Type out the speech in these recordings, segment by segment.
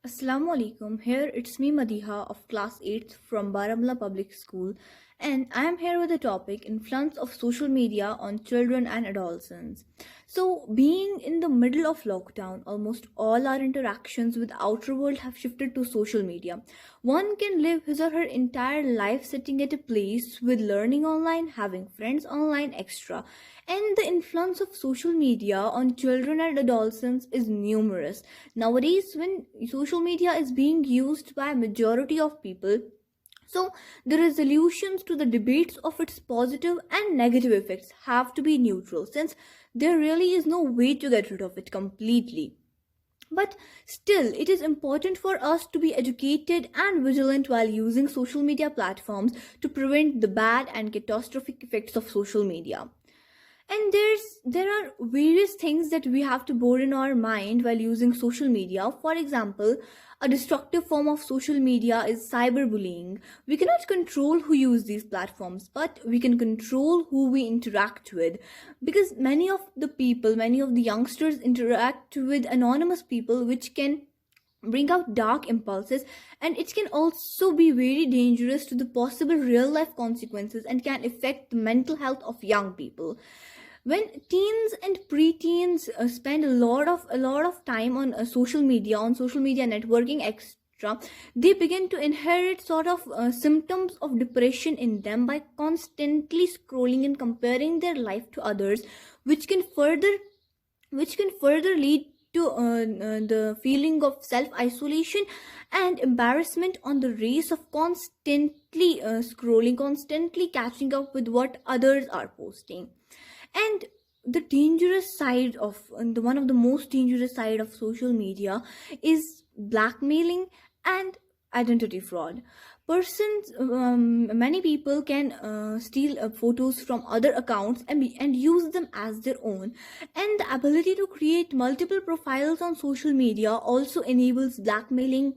Assalamu alaikum. Here it's me Madiha of class 8th from Baramulla Public School, and I am here with the topic influence of social media on children and adolescents. So, being in the middle of lockdown, almost all our interactions with the outer world have shifted to social media. One can live his or her entire life sitting at a place with learning online, having friends online, extra. And the influence of social media on children and adolescents is numerous. Nowadays, when social media is being used by a majority of people, so the resolutions to the debates of its positive and negative effects have to be neutral, since there really is no way to get rid of it completely. But still, it is important for us to be educated and vigilant while using social media platforms to prevent the bad and catastrophic effects of social media. And there are various things that we have to bear in our mind while using social media. For example, a destructive form of social media is cyberbullying. We cannot control who use these platforms, but we can control who we interact with, because many of the youngsters interact with anonymous people, which can bring out dark impulses, and it can also be very dangerous to the possible real life consequences and can affect the mental health of young people. When teens and preteens spend a lot of time on social media networking extra, they begin to inherit sort of symptoms of depression in them by constantly scrolling and comparing their life to others, which can further lead to the feeling of self isolation and embarrassment on the race of constantly scrolling, constantly catching up with what others are posting. And the dangerous side of and the one of the most dangerous side of social media is blackmailing and identity fraud. Many people can steal photos from other accounts and use them as their own. And the ability to create multiple profiles on social media also enables blackmailing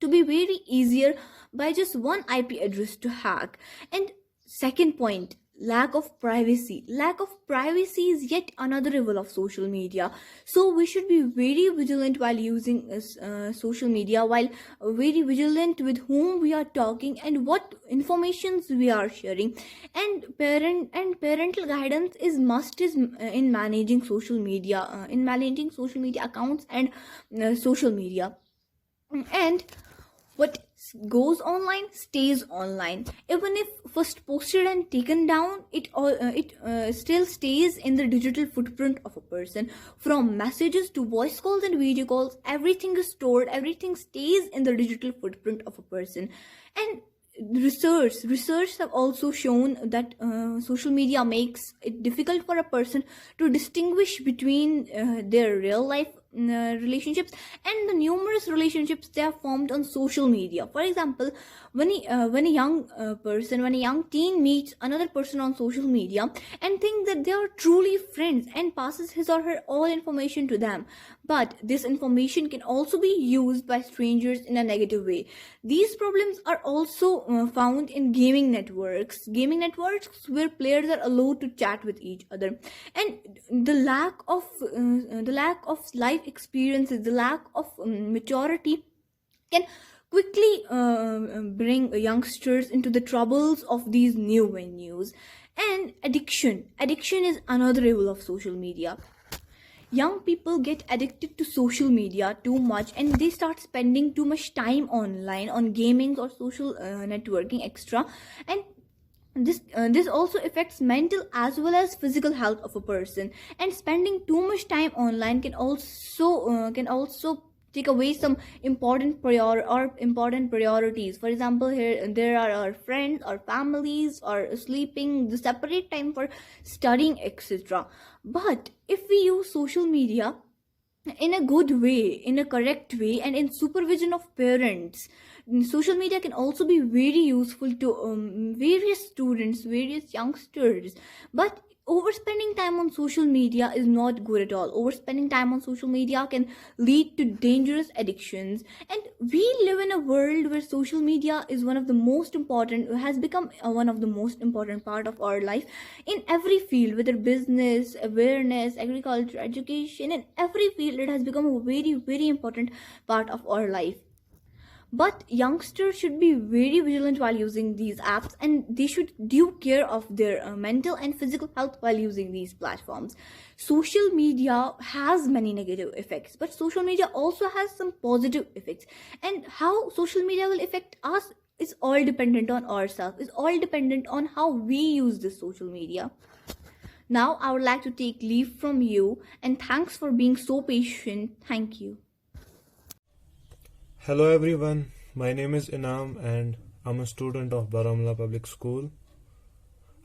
to be very easier by just one IP address to hack. And second point, lack of privacy is yet another evil of social media. So we should be very vigilant while using social media, while very vigilant with whom we are talking and what informations we are sharing. And parental guidance is must is in managing social media accounts and social media. And what goes online stays online. Even if first posted and taken down, it still stays in the digital footprint of a person. From messages to voice calls and video calls, everything is stored, everything stays in the digital footprint of a person. And research have also shown that social media makes it difficult for a person to distinguish between their real life relationships and the numerous relationships they have formed on social media. For example, when a young teen meets another person on social media and thinks that they are truly friends and passes his or her all information to them, but this information can also be used by strangers in a negative way. These problems are also found in gaming networks where players are allowed to chat with each other. And the lack of life experiences, the lack of maturity can quickly bring youngsters into the troubles of these new venues. And addiction is another evil of social media. Young people get addicted to social media too much, and they start spending too much time online on gaming or social networking extra. And this also affects mental as well as physical health of a person. And spending too much time online can also take away some important priorities. For example, here there are our friends, our families, or sleeping, the separate time for studying, etc. But if we use social media in a good way, in a correct way, and in supervision of parents, social media can also be very useful to various students, various youngsters. But overspending time on social media is not good at all. Overspending time on social media can lead to dangerous addictions, and we live in a world where social media is one of the most important, has become one of the most important part of our life in every field, whether business, awareness, agriculture, education. In every field it has become a very very important part of our life. But youngsters should be very vigilant while using these apps, and they should do care of their mental and physical health while using these platforms. Social media has many negative effects, but social media also has some positive effects. And how social media will affect us is all dependent on ourselves, is all dependent on how we use this social media. Now, I would like to take leave from you, and thanks for being so patient. Thank you. Hello everyone, my name is Inam and I'm a student of Baramulla Public School.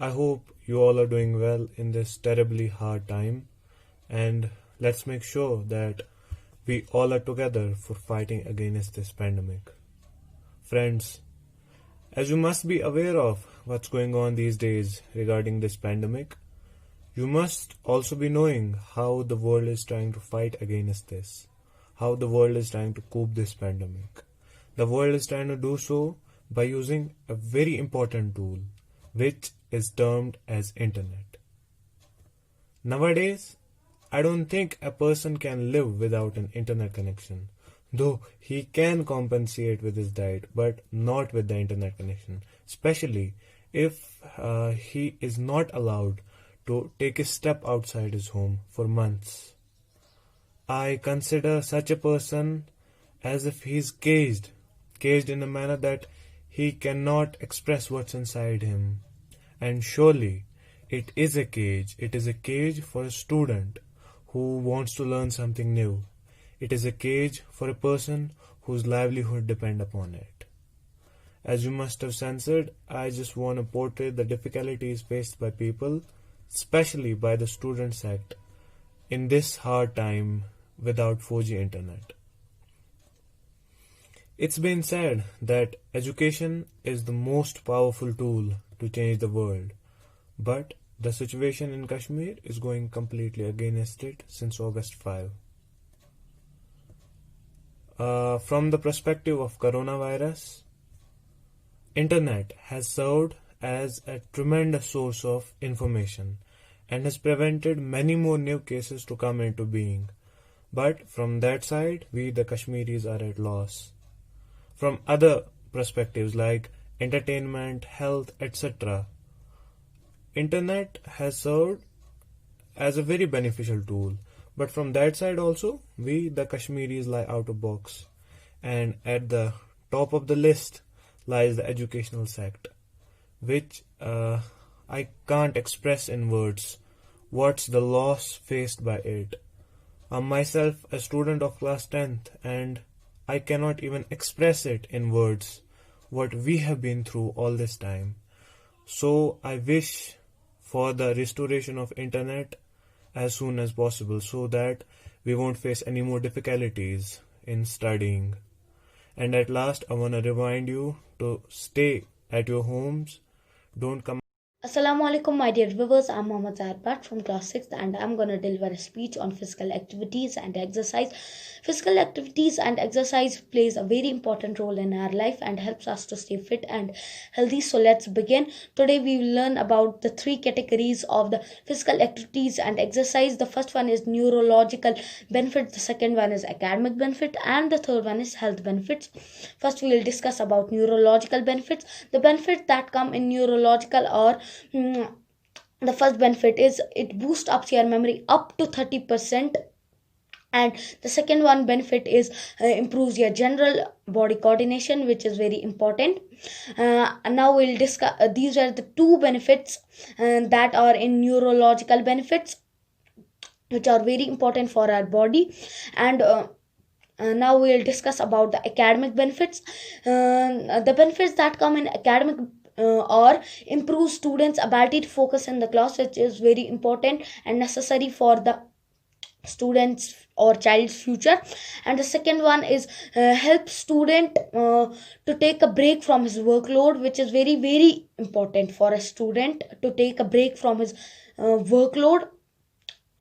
I hope you all are doing well in this terribly hard time, and let's make sure that we all are together for fighting against this pandemic. Friends, as you must be aware of what's going on these days regarding this pandemic, you must also be knowing how the world is trying to fight against this, how the world is trying to cope this pandemic. The world is trying to do so by using a very important tool, which is termed as internet. Nowadays, I don't think a person can live without an internet connection, though he can compensate with his diet, but not with the internet connection, especially if he is not allowed to take a step outside his home for months. I consider such a person as if he's caged in a manner that he cannot express what's inside him. And surely it is a cage for a student who wants to learn something new. It is a cage for a person whose livelihood depends upon it. As you must have censored, I just want to portray the difficulties faced by people, especially by the student sect, in this hard time without 4G internet. It's been said that education is the most powerful tool to change the world, but the situation in Kashmir is going completely against it since August 5. From the perspective of coronavirus, internet has served as a tremendous source of information and has prevented many more new cases to come into being. But from that side, we the Kashmiris are at loss. From other perspectives like entertainment, health, etc., internet has served as a very beneficial tool. But from that side also, we the Kashmiris lie out of box. And at the top of the list lies the educational sect, which I can't express in words what's the loss faced by it. I'm myself a student of class 10th, and I cannot even express it in words what we have been through all this time. So I wish for the restoration of internet as soon as possible so that we won't face any more difficulties in studying. And at last, I want to remind you to stay at your homes, don't come. Assalamu alaikum, my dear viewers. I'm Mohammad Zahar Bhatt from class 6th, and I'm going to deliver a speech on physical activities and exercise. Physical activities and exercise plays a very important role in our life and helps us to stay fit and healthy. So let's begin. Today we will learn about the three categories of the physical activities and exercise. The first one is neurological benefit, the second one is academic benefit, and the third one is health benefits. First we will discuss about neurological benefits. The benefits that come in neurological are the first benefit is it boosts up your memory up to 30%, and the second one benefit is improves your general body coordination, which is very important. And now we'll discuss these are the two benefits that are in neurological benefits, which are very important for our body. And now we'll discuss about the academic benefits. The benefits that come in academic or improve students' ability to focus in the class, which is very important and necessary for the students or child's future. And the second one is help student to take a break from his workload, which is very very important for a student to take a break from his workload.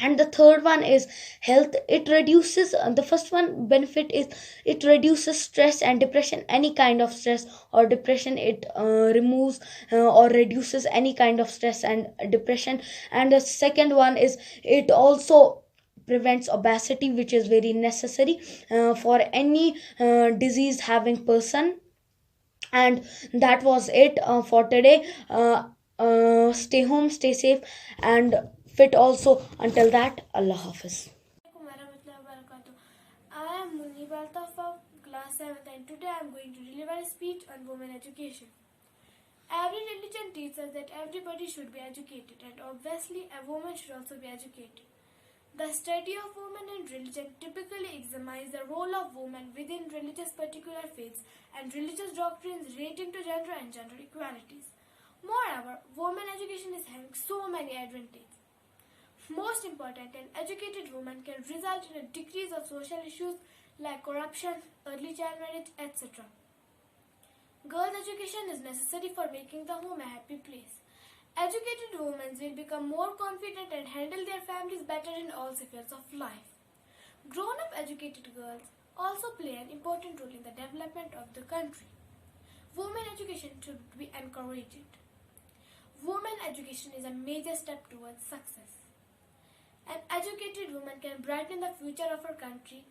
And the third one is health. It reduces the first one benefit is it reduces stress and depression, any kind of stress or depression. It removes or reduces any kind of stress and depression. And the second one is it also prevents obesity, which is very necessary for any disease having person. And that was it for today. Stay home, stay safe, and fit also. Until that, Allah Hafiz. Assalamualaikum warahmatullahi wabarakatuh. I am Munni Balta from class 7th and today I am going to deliver a speech on women education. Every religion teaches that everybody should be educated and obviously a woman should also be educated. The study of women in religion typically examines the role of women within religious particular faiths and religious doctrines relating to gender and gender equalities. Moreover, women education is having so many advantages. Most important, an educated woman can result in a decrease of social issues like corruption, early child marriage, etc. Girls' education is necessary for making the home a happy place. Educated women will become more confident and handle their families better in all spheres of life. Grown-up educated girls also play an important role in the development of the country. Women education should be encouraged. Women education is a major step towards success. An educated woman can brighten the future of her country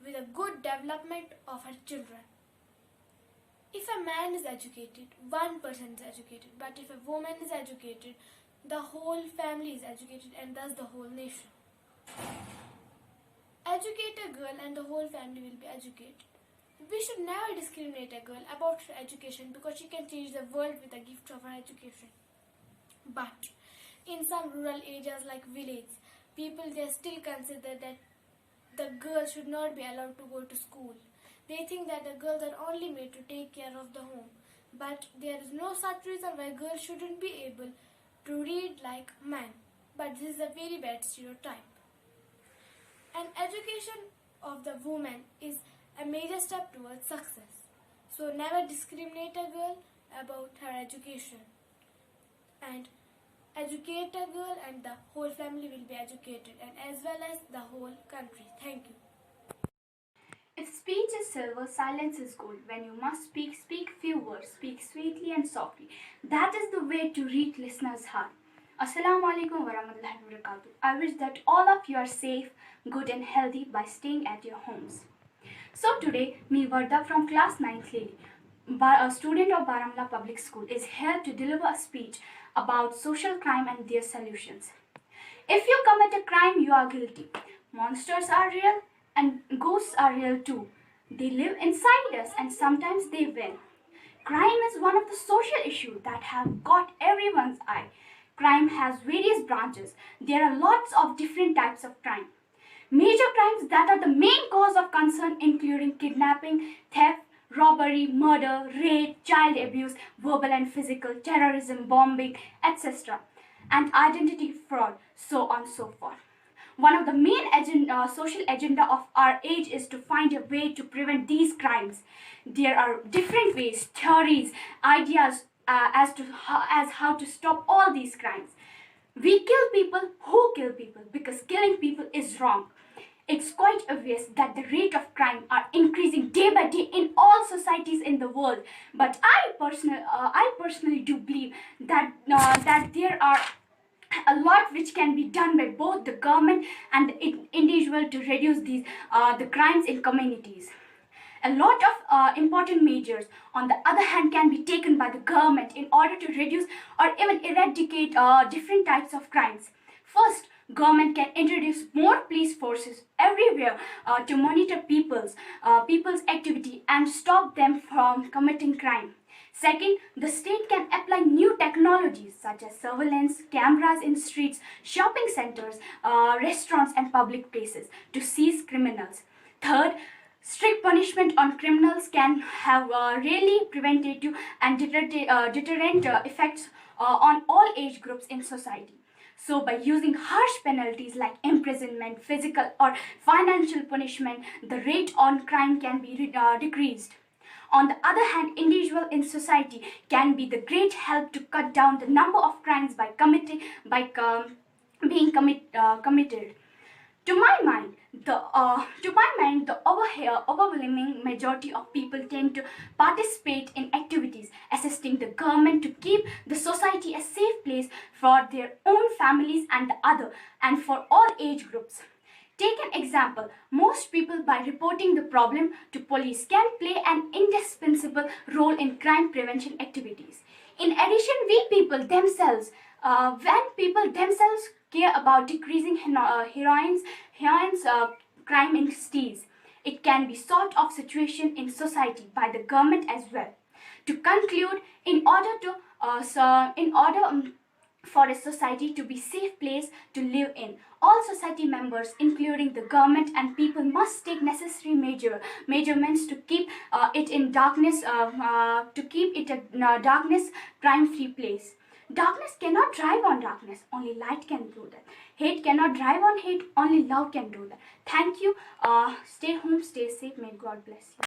with a good development of her children. If a man is educated, one person is educated, but if a woman is educated, the whole family is educated and thus the whole nation. Educate a girl and the whole family will be educated. We should never discriminate a girl about her education because she can change the world with the gift of her education. But in some rural areas like villages, people they still consider that the girl should not be allowed to go to school. They think that the girls are only made to take care of the home. But there is no such reason why girls shouldn't be able to read like men. But this is a very bad stereotype. An education of the woman is a major step towards success. So never discriminate a girl about her education. And educate a girl and the whole family will be educated and as well as the whole country. Thank you. If speech is silver, silence is gold. When you must speak, speak few words, speak sweetly and softly. That is the way to reach listeners' heart. Assalamu alaikum warahmatullahi wabarakatuh. I wish that all of you are safe, good and healthy by staying at your homes. So today, me Varda from class 9th lady, a student of Baramulla Public School, is here to deliver a speech about social crime and their solutions. If you commit a crime, you are guilty. Monsters are real and ghosts are real too. They live inside us and sometimes they win. Crime is one of the social issues that have got everyone's eye. Crime has various branches. There are lots of different types of crime. Major crimes that are the main cause of concern including kidnapping, theft, robbery, murder, rape, child abuse, verbal and physical, terrorism, bombing, etc. and identity fraud, so on and so forth. One of the main social agenda of our age is to find a way to prevent these crimes. There are different ways, theories, ideas as how to stop all these crimes. We kill people who kill people because killing people is wrong. It's quite obvious that the rate of crime are increasing day by day in all societies in the world. But I personally do believe that there are a lot which can be done by both the government and the individual to reduce the crimes in communities. A lot of important measures, on the other hand, can be taken by the government in order to reduce or even eradicate different types of crimes. First, government can introduce more police forces everywhere to monitor people's activity and stop them from committing crime. Second, the state can apply new technologies such as surveillance, cameras in streets, shopping centers, restaurants and public places to seize criminals. Third, strict punishment on criminals can have really preventative and deterrent effects on all age groups in society. So by using harsh penalties like imprisonment, physical or financial punishment, the rate on crime can be decreased. On the other hand, individual in society can be the great help to cut down the number of crimes by committed. To my mind, the overwhelming majority of people tend to participate in activities assisting the government to keep the society a safe place for their own families and the other, and for all age groups. Take an example. Most people, by reporting the problem to police, can play an indispensable role in crime prevention activities. In addition, when people themselves care about decreasing heroin's crime in cities, it can be sort of situation in society by the government as well. To conclude, in order for a society to be safe place to live in, all society members, including the government and people, must take necessary measurements to keep it in darkness to keep it a darkness crime free place. Darkness cannot drive on darkness, only light can do that. Hate cannot drive on hate, only love can do that. Thank you. Stay home, stay safe. May God bless you.